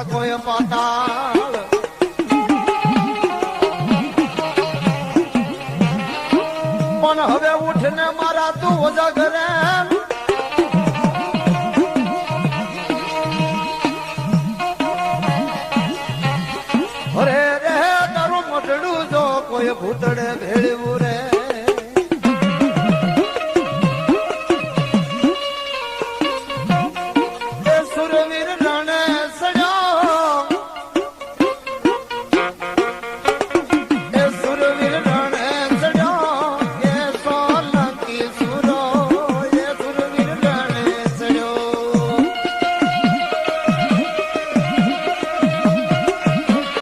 પહોંચ્યા કોઈ પાતાળ પણ હવે ઉઠને મારા તું ઉજાગરે અરે રે તારું મટડું જો કોઈ ભૂતડે ભેળવું રે